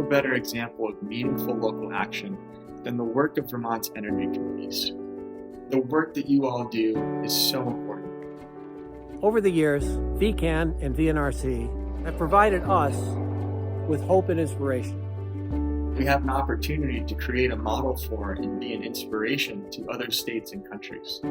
better example of meaningful local action than the work of Vermont's energy committees. The work that you all do is so important. Over the years, VCAN and VNRC have provided us with hope and inspiration. We have an opportunity to create a model for and be an inspiration to other states and countries. For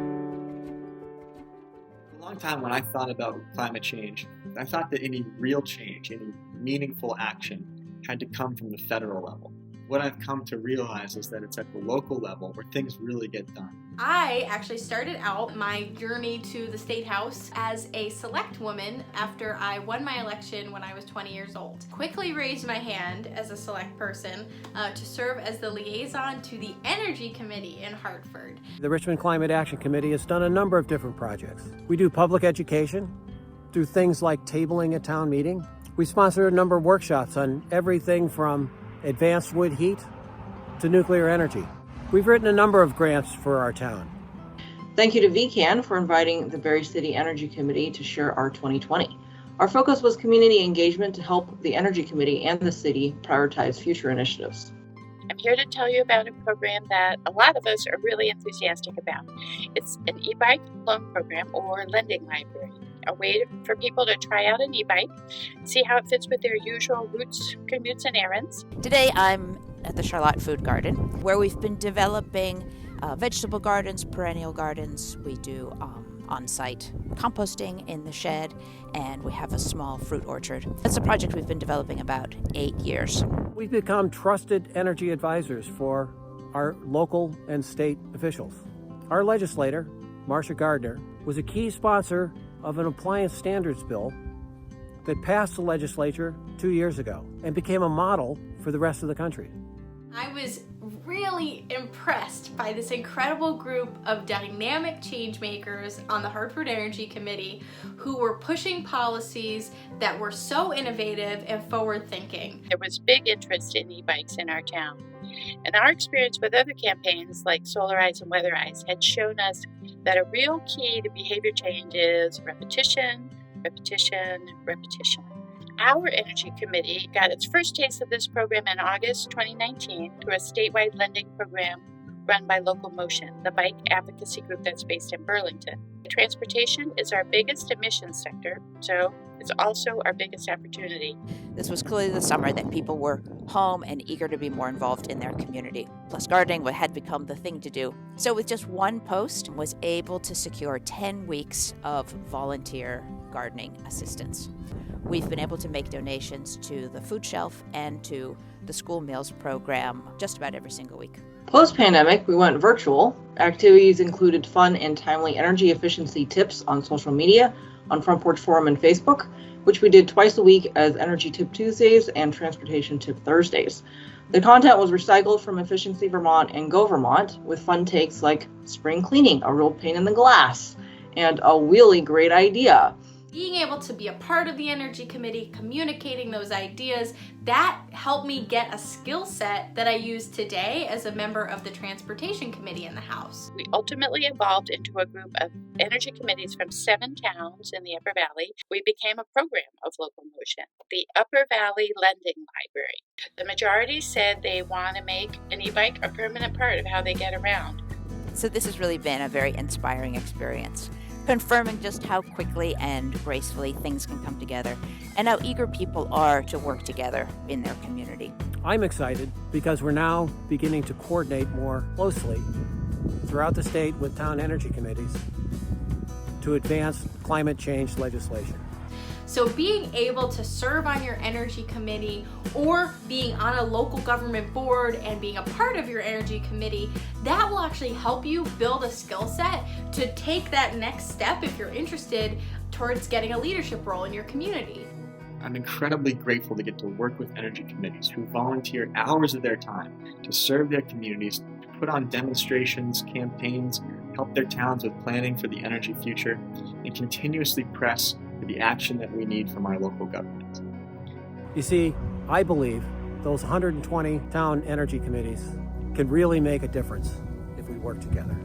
a long time when I thought about climate change, I thought that any real change, any meaningful action had to come from the federal level. What I've come to realize is that it's at the local level where things really get done. I actually started out my journey to the State House as a select woman after I won my election when I was 20 years old. Quickly raised my hand as a select person to serve as the liaison to the Energy Committee in Hartford. The Richmond Climate Action Committee has done a number of different projects. We do public education through things like tabling a town meeting. We sponsor a number of workshops on everything from advanced wood heat to nuclear energy. We've written a number of grants for our town. Thank you to VCAN for inviting the Berry City Energy Committee to share our 2020. Our focus was community engagement to help the Energy Committee and the city prioritize future initiatives. I'm here to tell you about a program that a lot of us are really enthusiastic about. It's an e-bike loan program or lending library, a way for people to try out an e-bike, see how it fits with their usual routes, commutes, and errands. Today I'm at the Charlotte Food Garden, where we've been developing vegetable gardens, perennial gardens. We do on-site composting in the shed, and we have a small fruit orchard. That's a project we've been developing about 8 years. We've become trusted energy advisors for our local and state officials. Our legislator, Marcia Gardner, was a key sponsor of an appliance standards bill that passed the legislature 2 years ago and became a model for the rest of the country. I was really impressed by this incredible group of dynamic change makers on the Hartford Energy Committee who were pushing policies that were so innovative and forward-thinking. There was big interest in e-bikes in our town. And our experience with other campaigns like Solarize and Weatherize had shown us that a real key to behavior change is repetition, repetition, repetition. Our Energy Committee got its first taste of this program in August 2019 through a statewide lending program run by Local Motion, the bike advocacy group that's based in Burlington. Transportation is our biggest emissions sector, so it's also our biggest opportunity. This was clearly the summer that people were home and eager to be more involved in their community. Plus, gardening had become the thing to do. So with just one post, was able to secure 10 weeks of volunteer gardening assistance. We've been able to make donations to the food shelf and to the school meals program just about every single week. Post-pandemic, we went virtual. Activities included fun and timely energy efficiency tips on social media, on Front Porch Forum and Facebook, which we did twice a week as Energy Tip Tuesdays and Transportation Tip Thursdays. The content was recycled from Efficiency Vermont and Go Vermont, with fun takes like spring cleaning, a real pain in the glass, and a really great idea. Being able to be a part of the Energy Committee, communicating those ideas, that helped me get a skill set that I use today as a member of the Transportation Committee in the House. We ultimately evolved into a group of energy committees from 7 towns in the Upper Valley. We became a program of Local Motion, the Upper Valley Lending Library. The majority said they want to make an e-bike a permanent part of how they get around. So this has really been a very inspiring experience, confirming just how quickly and gracefully things can come together and how eager people are to work together in their community. I'm excited because we're now beginning to coordinate more closely throughout the state with town energy committees to advance climate change legislation. So being able to serve on your energy committee or being on a local government board and being a part of your energy committee, that will actually help you build a skill set to take that next step if you're interested towards getting a leadership role in your community. I'm incredibly grateful to get to work with energy committees who volunteer hours of their time to serve their communities, to put on demonstrations, campaigns, help their towns with planning for the energy future, and continuously press for the action that we need from our local government. You see, I believe those 120 town energy committees can really make a difference if we work together.